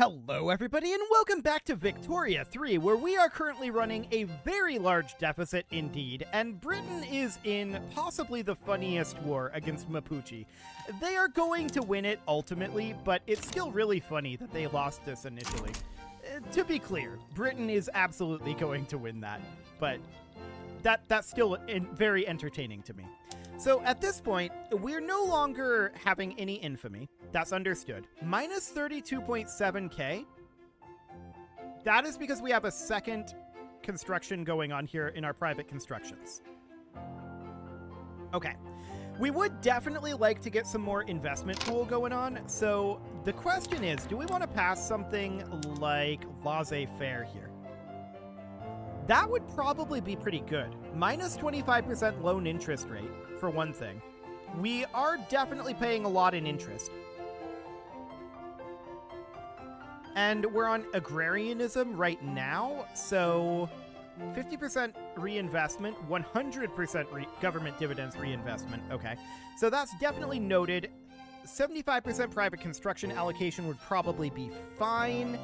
Hello everybody and welcome back to Victoria 3, where we are currently running a very large deficit indeed, and Britain is in possibly the funniest war against Mapuche. They are going to win it ultimately, but it's still really funny that they lost this initially. To be clear, Britain is absolutely going to win that, but that's still very entertaining to me. So at this point, we're no longer having any infamy. That's understood. Minus 32.7k. That is because we have a second construction going on here in our private constructions. Okay. We would definitely like to get some more investment pool going on. So the question is, do we want to pass something like laissez-faire here? That would probably be pretty good. Minus 25% loan interest rate, for one thing. We are definitely paying a lot in interest. And we're on agrarianism right now, so 50% reinvestment, 100% government dividends reinvestment. Okay, so that's definitely noted. 75% private construction allocation would probably be fine.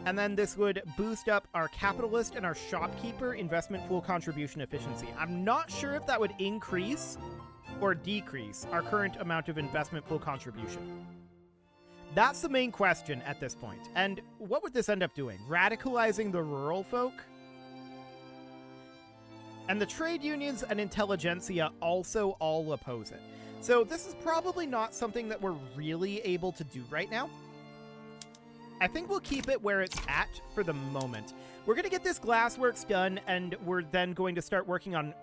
And then this would boost up our capitalist and our shopkeeper investment pool contribution efficiency. I'm not sure if that would increase or decrease our current amount of investment pool contribution. That's the main question at this point. And what would this end up doing? Radicalizing the rural folk? And the trade unions and intelligentsia also all oppose it. So this is probably not something that we're really able to do right now. I think we'll keep it where it's at for the moment. We're going to get this glassworks done, and we're then going to start working on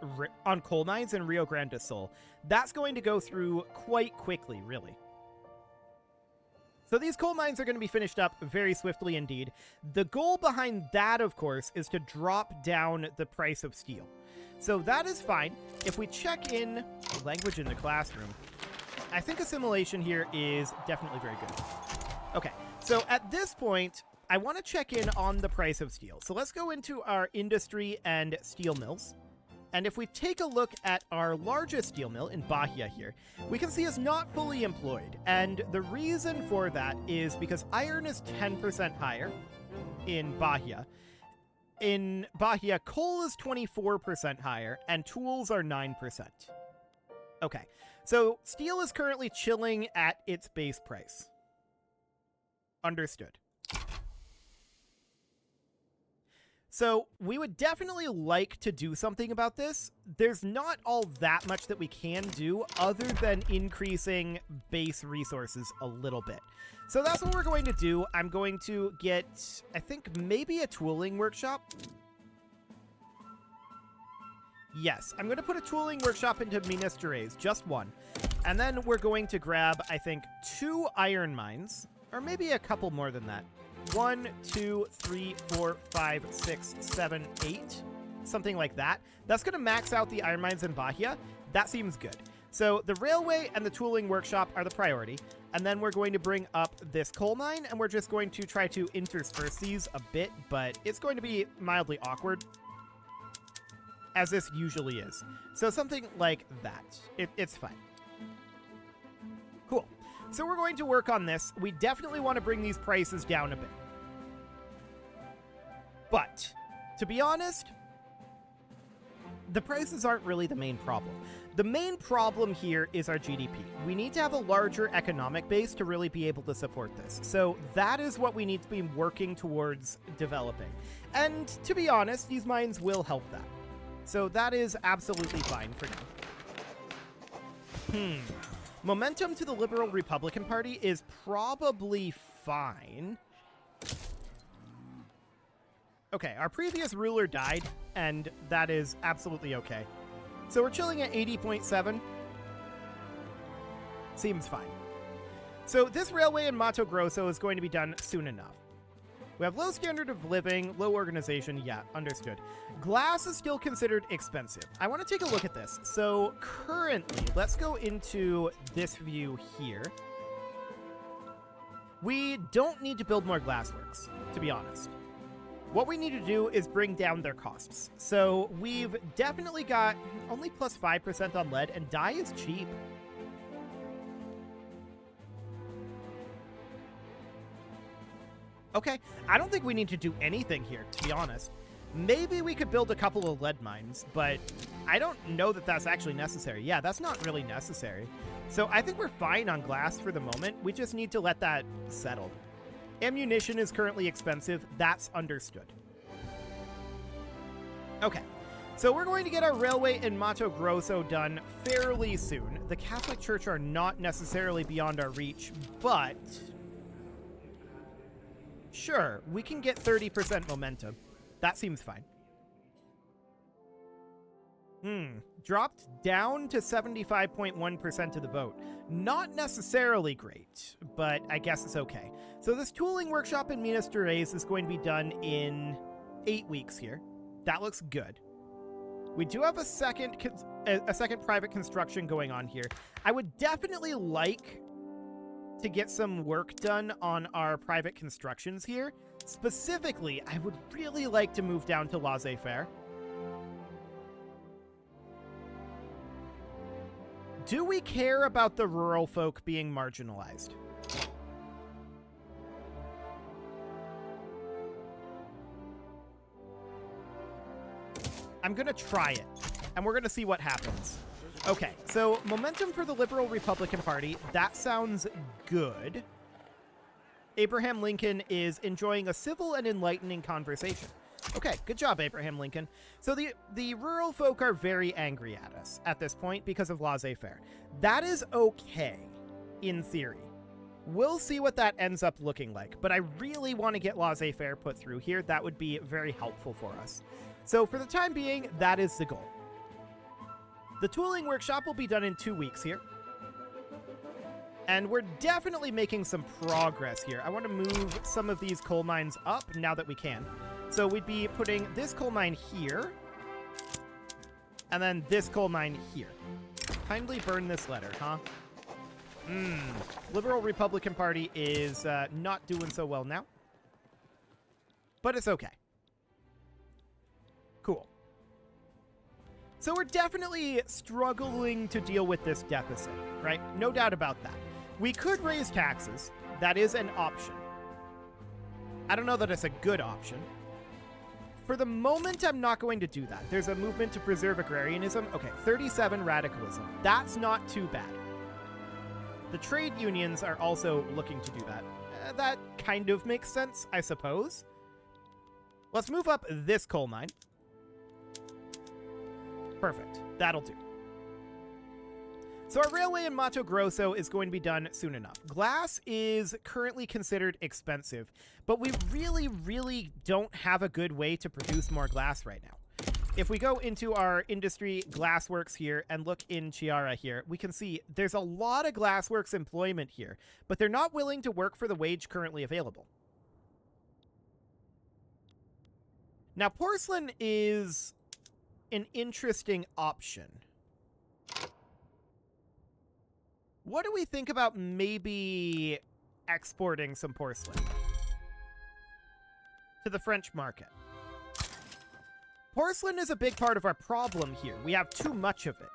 coal mines in Rio Grande do Sul. That's going to go through quite quickly, really. So these coal mines are going to be finished up very swiftly indeed. The goal behind that, of course, is to drop down the price of steel. So that is fine. If we check in language in the classroom, I think assimilation here is definitely very good. Okay. So at this point, I want to check in on the price of steel. So let's go into our industry and steel mills. And if we take a look at our largest steel mill in Bahia here, we can see it's not fully employed. And the reason for that is because iron is 10% higher in Bahia. In Bahia, coal is 24% higher and tools are 9%. Okay, so steel is currently chilling at its base price. Understood. So we would definitely like to do something about this. There's not all that much that we can do other than increasing base resources a little bit. So that's what we're going to do. I'm going to get, I think, maybe a tooling workshop. Yes, I'm going to put a tooling workshop into Minas Gerais, just one. And then we're going to grab, I think, 2 iron mines. Or maybe a couple more than that. 1, 2, 3, 4, 5, 6, 7, 8. Something like that. That's going to max out the iron mines in Bahia. That seems good. So the railway and the tooling workshop are the priority. And then we're going to bring up this coal mine. And we're just going to try to intersperse these a bit. But it's going to be mildly awkward, as this usually is. So something like that. It's fine. Cool. So we're going to work on this. We definitely want to bring these prices down a bit. But, to be honest, the prices aren't really the main problem. The main problem here is our GDP. We need to have a larger economic base to really be able to support this. So that is what we need to be working towards developing. And to be honest, these mines will help that. So that is absolutely fine for now. Momentum to the Liberal Republican Party is probably fine. Okay, our previous ruler died, and that is absolutely okay. So we're chilling at 80.7. Seems fine. So this railway in Mato Grosso is going to be done soon enough. We have low standard of living, low organization. Yeah, understood. Glass is still considered expensive. I want to take a look at this. So currently, let's go into this view here. We don't need to build more glassworks, to be honest. What we need to do is bring down their costs. So we've definitely got only plus 5% on lead, and dye is cheap. Okay, I don't think we need to do anything here, to be honest. Maybe we could build a couple of lead mines, but I don't know that that's actually necessary. Yeah, that's not really necessary. So I think we're fine on glass for the moment. We just need to let that settle. Ammunition is currently expensive. That's understood. Okay, so we're going to get our railway in Mato Grosso done fairly soon. The Catholic Church are not necessarily beyond our reach, but sure, we can get 30% momentum. That seems fine. Dropped down to 75.1% of the vote. Not necessarily great, but I guess it's okay. So this tooling workshop in Minas Gerais is going to be done in 8 weeks here. That looks good. We do have a second private construction going on here. I would definitely like to get some work done on our private constructions here. Specifically, I would really like to move down to laissez-faire. Do we care about the rural folk being marginalized? I'm going to try it, and we're going to see what happens. Okay, so momentum for the Liberal Republican Party. That sounds good. Abraham Lincoln is enjoying a civil and enlightening conversation. Okay, good job, Abraham Lincoln. So the rural folk are very angry at us at this point because of laissez-faire. That is okay, in theory. We'll see what that ends up looking like, but I really want to get laissez-faire put through here. That would be very helpful for us. So for the time being, that is the goal. The tooling workshop will be done in 2 weeks here. And we're definitely making some progress here. I want to move some of these coal mines up now that we can. So we'd be putting this coal mine here, and then this coal mine here. Kindly burn this letter, huh? Liberal Republican Party is not doing so well now. But it's okay. Cool. So we're definitely struggling to deal with this deficit, right? No doubt about that. We could raise taxes. That is an option. I don't know that it's a good option. For the moment, I'm not going to do that. There's a movement to preserve agrarianism. Okay, 37 radicalism. That's not too bad. The trade unions are also looking to do that. That kind of makes sense, I suppose. Let's move up this coal mine. Perfect. That'll do. So our railway in Mato Grosso is going to be done soon enough. Glass is currently considered expensive, but we really, really don't have a good way to produce more glass right now. If we go into our industry glassworks here and look in Chiara here, we can see there's a lot of glassworks employment here, but they're not willing to work for the wage currently available. Now, porcelain is an interesting option. What do we think about maybe exporting some porcelain to the French market? Porcelain is a big part of our problem here. We have too much of it.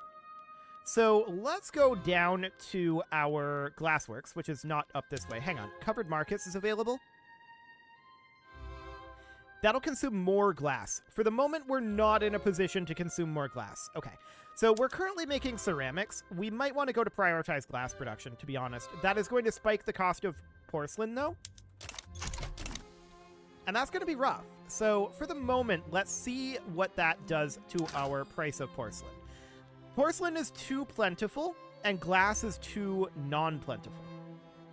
So let's go down to our glassworks, which is not up this way. Hang on. Covered markets is available. That'll consume more glass. For the moment, we're not in a position to consume more glass. Okay. So we're currently making ceramics. We might want to go to prioritize glass production, to be honest. That is going to spike the cost of porcelain, though. And that's going to be rough. So for the moment, let's see what that does to our price of porcelain. Porcelain is too plentiful, and glass is too non-plentiful.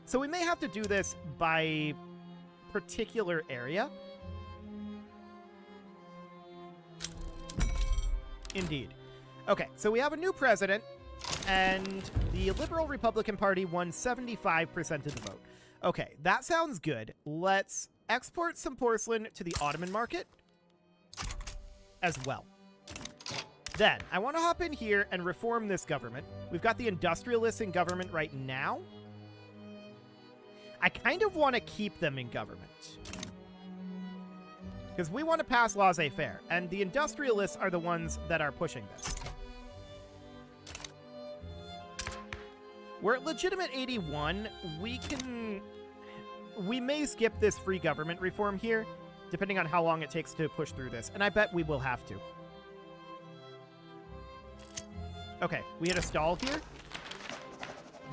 So we may have to do this by particular area. Indeed. Okay, so we have a new president, and the Liberal Republican Party won 75% of the vote. Okay, that sounds good. Let's export some porcelain to the Ottoman market as well. Then, I want to hop in here and reform this government. We've got the industrialists in government right now. I kind of want to keep them in government, because we want to pass laissez-faire, and the industrialists are the ones that are pushing this. We're at legitimate 81. We can we may skip this free government reform here, depending on how long it takes to push through this. And I bet we will have to. Okay, we had a stall here.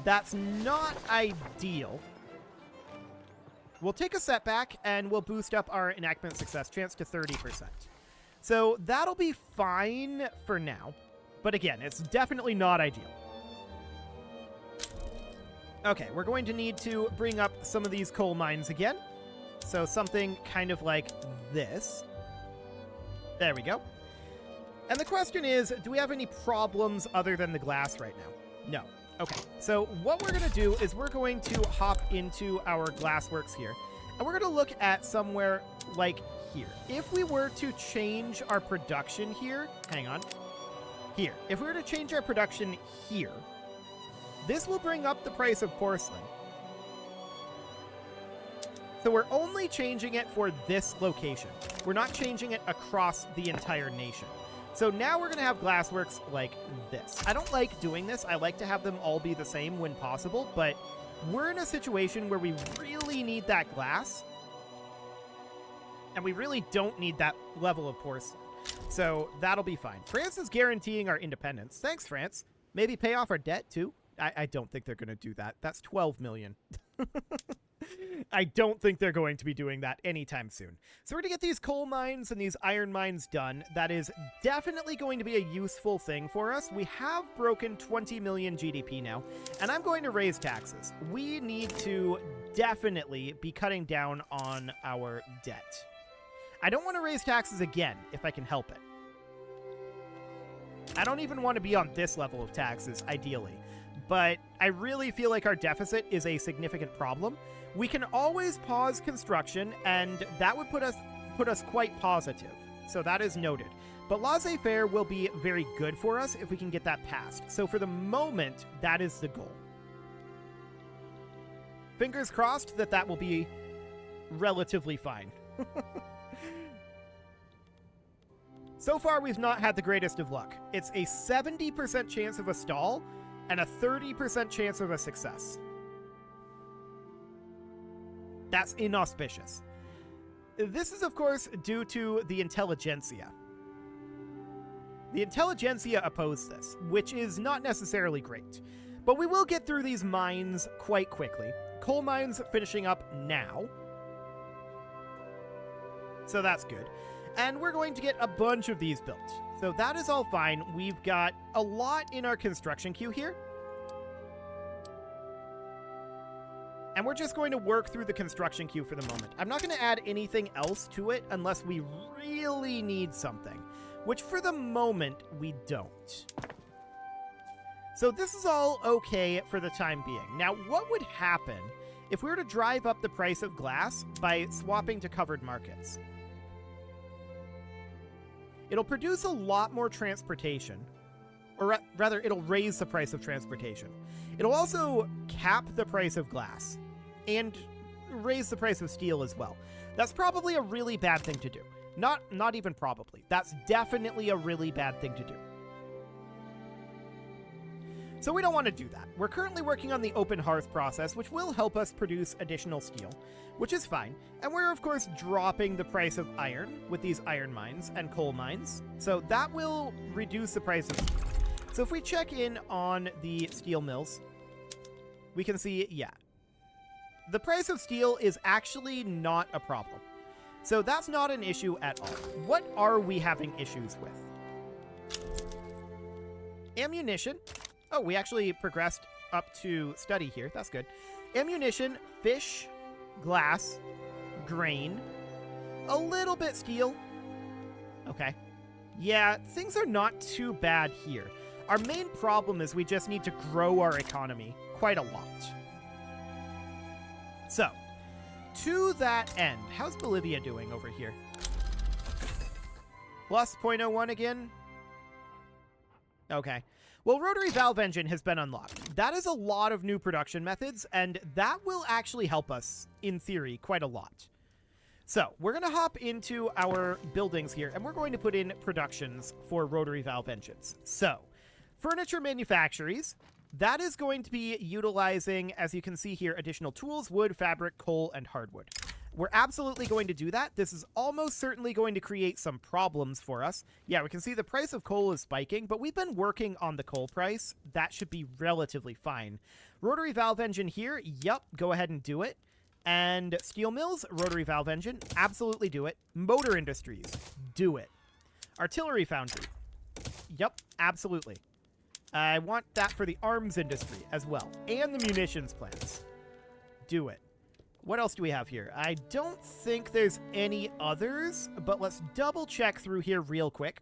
That's not ideal. We'll take a setback, and we'll boost up our enactment success chance to 30%. So that'll be fine for now. But again, it's definitely not ideal. Okay, we're going to need to bring up some of these coal mines again. So something kind of like this. There we go. And the question is, do we have any problems other than the glass right now? No. Okay, so what we're going to do is we're going to hop into our glassworks here, and we're going to look at somewhere like here. If we were to change our production here, hang on, here. If we were to change our production here, this will bring up the price of porcelain. So we're only changing it for this location. We're not changing it across the entire nation. So now we're going to have glassworks like this. I don't like doing this. I like to have them all be the same when possible, but we're in a situation where we really need that glass, and we really don't need that level of porcelain. So that'll be fine. France is guaranteeing our independence. Thanks, France. Maybe pay off our debt, too. I don't think they're going to do that. That's 12 million. I don't think they're going to be doing that anytime soon. So we're going to get these coal mines and these iron mines done. That is definitely going to be a useful thing for us. We have broken 20 million GDP now, and I'm going to raise taxes. We need to definitely be cutting down on our debt. I don't want to raise taxes again if I can help it. I don't even want to be on this level of taxes, ideally. But I really feel like our deficit is a significant problem. We can always pause construction, and that would put us quite positive. So that is noted. But laissez-faire will be very good for us if we can get that passed. So for the moment, that is the goal. Fingers crossed that that will be relatively fine. So far, we've not had the greatest of luck. It's a 70% chance of a stall and a 30% chance of a success. That's inauspicious. This is, of course, due to the intelligentsia. The intelligentsia oppose this, which is not necessarily great. But we will get through these mines quite quickly. Coal mines finishing up now. So that's good. And we're going to get a bunch of these built. So that is all fine. We've got a lot in our construction queue here. And we're just going to work through the construction queue for the moment. I'm not going to add anything else to it unless we really need something, which for the moment we don't. So this is all okay for the time being. Now, what would happen if we were to drive up the price of glass by swapping to covered markets? It'll produce a lot more transportation, or rather, it'll raise the price of transportation. It'll also cap the price of glass, and raise the price of steel as well. That's probably a really bad thing to do. Not even probably. That's definitely a really bad thing to do. So we don't want to do that. We're currently working on the open hearth process, which will help us produce additional steel, which is fine. And we're, of course, dropping the price of iron with these iron mines and coal mines. So that will reduce the price of steel. So if we check in on the steel mills, we can see, yeah, the price of steel is actually not a problem. So that's not an issue at all. What are we having issues with? Ammunition. Oh, we actually progressed up to study here. That's good. Ammunition, fish, glass, grain, a little bit steel. Okay. Yeah, things are not too bad here. Our main problem is we just need to grow our economy quite a lot. So, to that end, how's Bolivia doing over here? Plus 0.01 again? Okay. Well, rotary valve engine has been unlocked. That is a lot of new production methods, and that will actually help us, in theory, quite a lot. So, we're going to hop into our buildings here, and we're going to put in productions for rotary valve engines. So, furniture manufactories, That is going to be utilizing, as you can see here, additional tools, wood, fabric, coal, and hardwood. We're absolutely going to do that. This is almost certainly going to create some problems for us. Yeah, we can see the price of coal is spiking, but we've been working on the coal price. That should be relatively fine. Rotary valve engine here. Yep, go ahead and do it. And steel mills, rotary valve engine. Absolutely do it. Motor industries. Do it. Artillery foundry. Yep, absolutely. I want that for the arms industry as well. And the munitions plants. Do it. What else do we have here? I don't think there's any others, but let's double check through here real quick.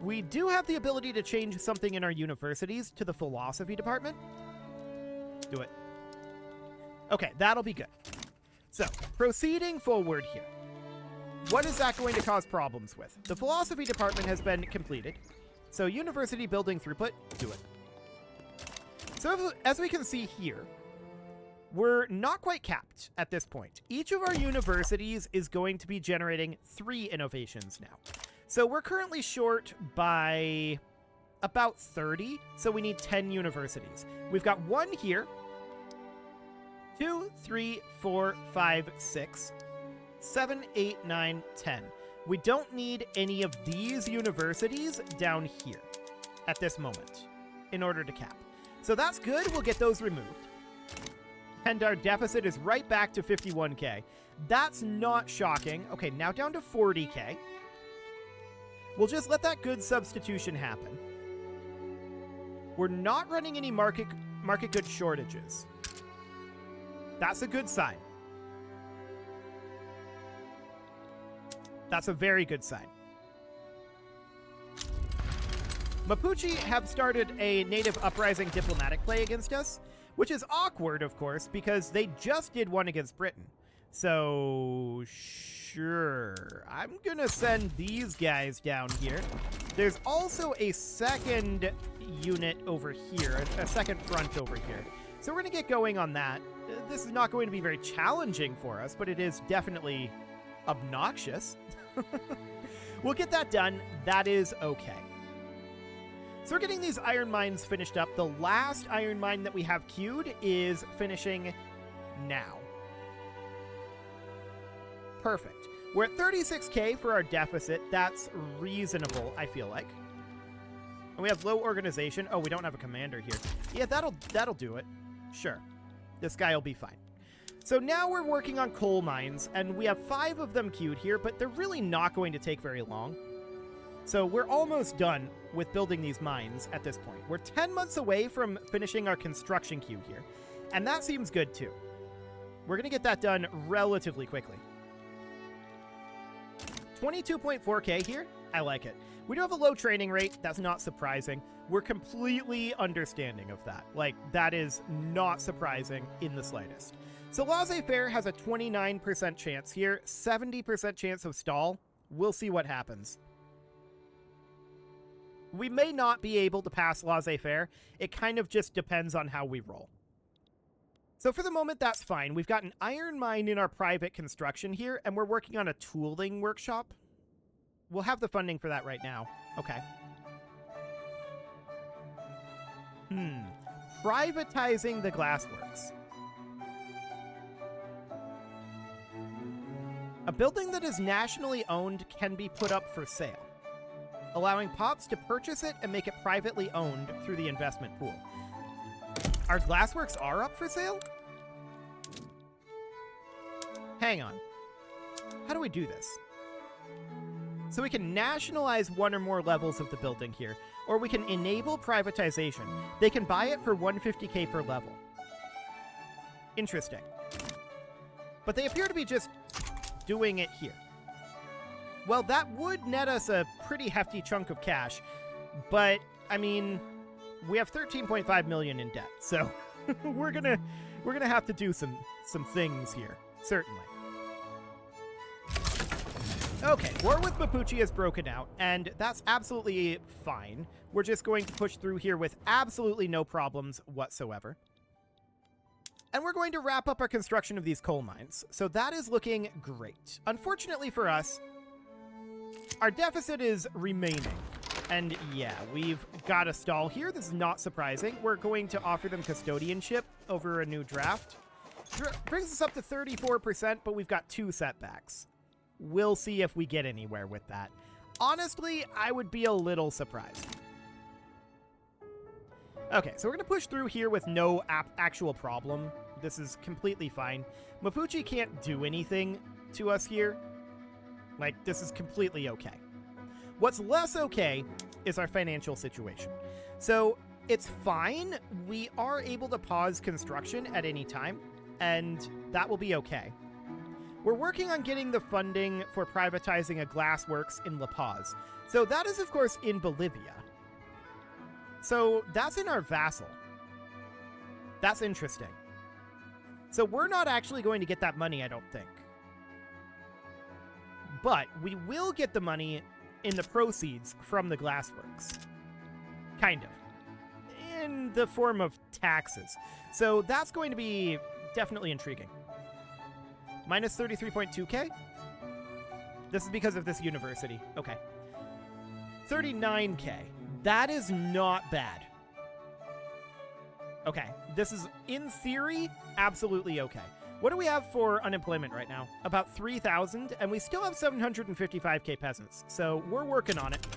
We do have the ability to change something in our universities to the philosophy department. Do it. Okay, that'll be good. So, proceeding forward here. What is that going to cause problems with? The philosophy department has been completed. So, university building throughput, do it. So, as we can see here, we're not quite capped at this point. Each of our universities is going to be generating 3 innovations now. So we're currently short by about 30, so we need 10 universities. We've got 1 here, 2, 3, 4, 5, 6, 7, 8, 9, 10. We don't need any of these universities down here at this moment in order to cap. So that's good. We'll get those removed. And our deficit is right back to 51k. That's not shocking. Okay, now down to 40k. We'll just let that goods substitution happen. We're not running any market goods shortages. That's a good sign. That's a very good sign. Mapuche have started a native uprising diplomatic play against us, which is awkward, of course, because they just did one against Britain. So, sure. I'm gonna send these guys down here. There's also a second unit over here, a second front over here. So we're gonna get going on that. This is not going to be very challenging for us, but it is definitely obnoxious. We'll get that done. That is okay. So we're getting these iron mines finished up. The last iron mine that we have queued is finishing now. Perfect. We're at 36k for our deficit. That's reasonable, I feel like. And we have low organization. Oh, we don't have a commander here. Yeah, that'll do it. Sure. This guy will be fine. So now we're working on coal mines, and we have 5 of them queued here, but they're really not going to take very long. So we're almost done with building these mines at this point. We're 10 months away from finishing our construction queue here, and that seems good too. We're going to get that done relatively quickly. 22.4k here. I like it. We do have a low training rate. That's not surprising. We're completely understanding of that. Like, that is not surprising in the slightest. So laissez-faire has a 29% chance here, 70% chance of stall. We'll see what happens. We may not be able to pass laissez-faire. It kind of just depends on how we roll. So for the moment, that's fine. We've got an iron mine in our private construction here, and we're working on a tooling workshop. We'll have the funding for that right now. Okay. Privatizing the glassworks. A building that is nationally owned can be put up for sale, allowing POPs to purchase it and make it privately owned through the investment pool. Our glassworks are up for sale? Hang on. How do we do this? So we can nationalize 1 or more levels of the building here, or we can enable privatization. They can buy it for 150k per level. Interesting. But they appear to be just doing it here. Well, that would net us a pretty hefty chunk of cash, but, I mean, we have 13.5 million in debt, so we're gonna have to do some things here, certainly. Okay, war with Mapuche has broken out, and that's absolutely fine. We're just going to push through here with absolutely no problems whatsoever. And we're going to wrap up our construction of these coal mines, so that is looking great. Unfortunately for us, our deficit is remaining. And yeah, we've got a stall here. This is not surprising. We're going to offer them custodianship over a new draft. Brings us up to 34%, but we've got 2 setbacks. We'll see if we get anywhere with that. Honestly, I would be a little surprised. Okay, so we're going to push through here with no actual problem. This is completely fine. Mapuche can't do anything to us here. Like, this is completely okay. What's less okay is our financial situation. So it's fine. We are able to pause construction at any time, and that will be okay. We're working on getting the funding for privatizing a glassworks in La Paz. So that is, of course, in Bolivia. So that's in our vassal. That's interesting. So we're not actually going to get that money, I don't think. But we will get the money in the proceeds from the glassworks. Kind of. In the form of taxes. So that's going to be definitely intriguing. Minus 33.2k? This is because of this university. Okay. 39k. That is not bad. Okay. This is, in theory, absolutely okay. What do we have for unemployment right now? About 3,000, and we still have 755k peasants. So we're working on it.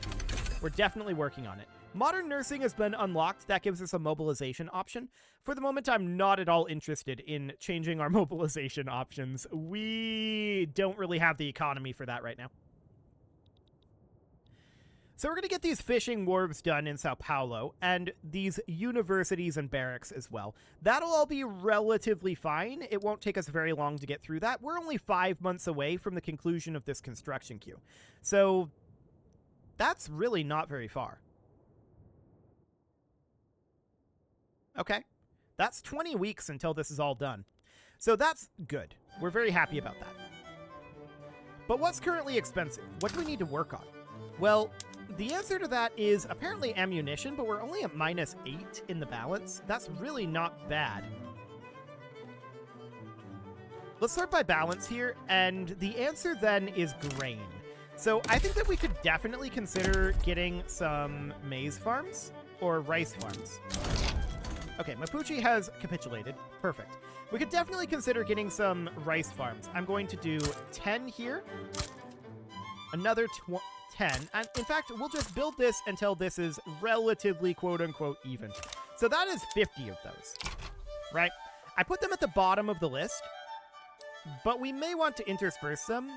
We're definitely working on it. Modern nursing has been unlocked. That gives us a mobilization option. For the moment, I'm not at all interested in changing our mobilization options. We don't really have the economy for that right now. So we're going to get these fishing wharves done in Sao Paulo, and these universities and barracks as well. That'll all be relatively fine. It won't take us very long to get through that. We're only 5 months away from the conclusion of this construction queue. So that's really not very far. Okay. That's 20 weeks until this is all done. So that's good. We're very happy about that. But what's currently expensive? What do we need to work on? Well, the answer to that is apparently ammunition, but we're only at minus 8 in the balance. That's really not bad. Let's start by balance here, and the answer then is grain. So I think that we could definitely consider getting some maize farms or rice farms. Okay, Mapuche has capitulated. Perfect. We could definitely consider getting some rice farms. I'm going to do 10 here. Another 10. And in fact, we'll just build this until this is relatively quote-unquote even. So that is 50 of those, right? I put them at the bottom of the list, but we may want to intersperse them.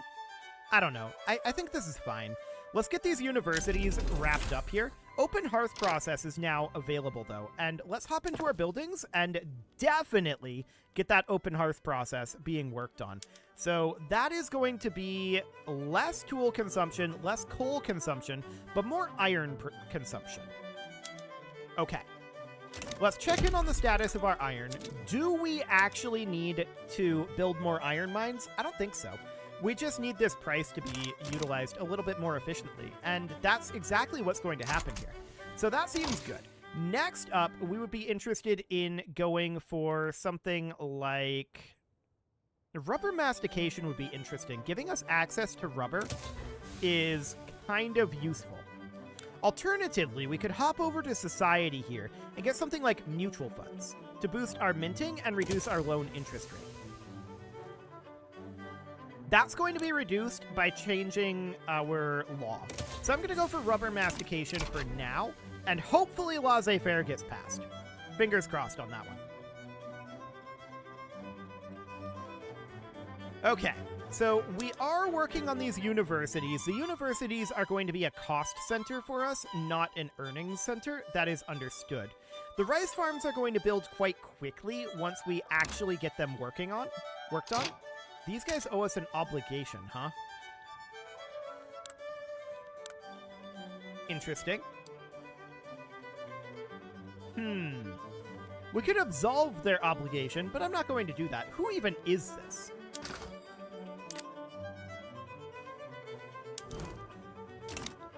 I don't know. I think this is fine. Let's get these universities wrapped up here. Open hearth process is now available, though, and let's hop into our buildings and definitely get that open hearth process being worked on. So that is going to be less tool consumption, less coal consumption, but more iron consumption. Okay. Let's check in on the status of our iron. Do we actually need to build more iron mines? I don't think so. We just need this price to be utilized a little bit more efficiently, and that's exactly what's going to happen here. So that seems good. Next up, we would be interested in going for something like rubber mastication would be interesting. Giving us access to rubber is kind of useful. Alternatively, we could hop over to society here and get something like mutual funds to boost our minting and reduce our loan interest rate. That's going to be reduced by changing our law. So I'm going to go for rubber mastication for now, and hopefully laissez-faire gets passed. Fingers crossed on that one. Okay, so we are working on these universities. The universities are going to be a cost center for us, not an earnings center. That is understood. The rice farms are going to build quite quickly once we actually get them worked on. These guys owe us an obligation, huh? Interesting. We could absolve their obligation, but I'm not going to do that. Who even is this?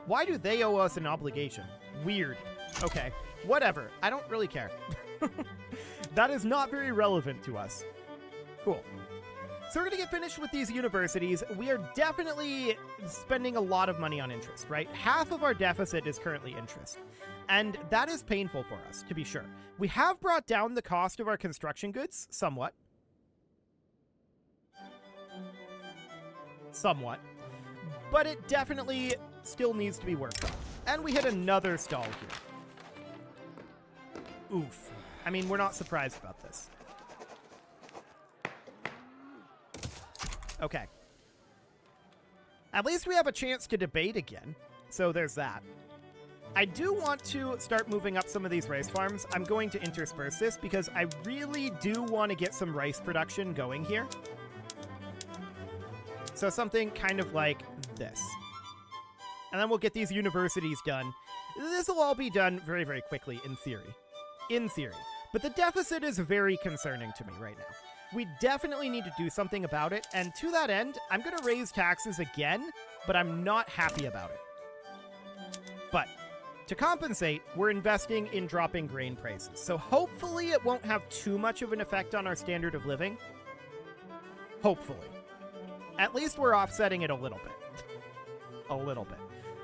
Why do they owe us an obligation? Weird. Okay, whatever. I don't really care. That is not very relevant to us. Cool. So we're going to get finished with these universities. We are definitely spending a lot of money on interest, right? Half of our deficit is currently interest. And that is painful for us, to be sure. We have brought down the cost of our construction goods somewhat. Somewhat. But it definitely still needs to be worked on. And we hit another stall here. Oof. I mean, we're not surprised about this. Okay. At least we have a chance to debate again. So there's that. I do want to start moving up some of these rice farms. I'm going to intersperse this because I really do want to get some rice production going here. So something kind of like this. And then we'll get these universities done. This will all be done very, very quickly in theory. In theory. But the deficit is very concerning to me right now. We definitely need to do something about it, and to that end, I'm going to raise taxes again, but I'm not happy about it. But to compensate, we're investing in dropping grain prices, so hopefully it won't have too much of an effect on our standard of living. Hopefully. At least we're offsetting it a little bit. A little bit.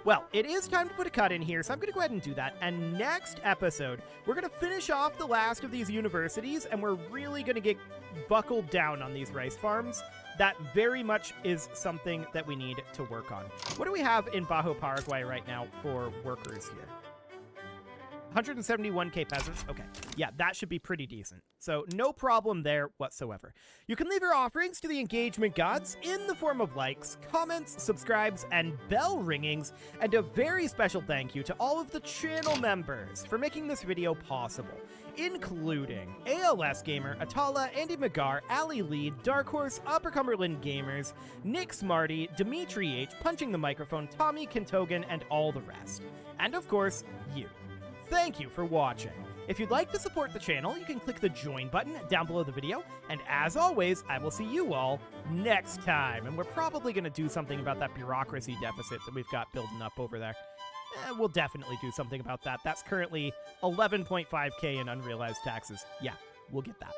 Well, it is time to put a cut in here, so I'm going to go ahead and do that. And next episode, we're going to finish off the last of these universities, and we're really going to get buckled down on these rice farms. That very much is something that we need to work on. What do we have in Bajo Paraguay right now for workers here? 171k peasants. Okay. Yeah, that should be pretty decent. So no problem there whatsoever. You can leave your offerings to the engagement gods in the form of likes, comments, subscribes, and bell ringings. And a very special thank you to all of the channel members for making this video possible, including ALS Gamer, Atala, Andy McGar, Ali Lee, Dark Horse, Upper Cumberland Gamers, Nick Smarty, Dimitri H, Punching the Microphone, Tommy Kintogan, and all the rest. And of course, you. Thank you for watching. If you'd like to support the channel, you can click the join button down below the video. And as always, I will see you all next time. And we're probably going to do something about that bureaucracy deficit that we've got building up over there. We'll definitely do something about that. That's currently 11.5k in unrealized taxes. Yeah, we'll get that.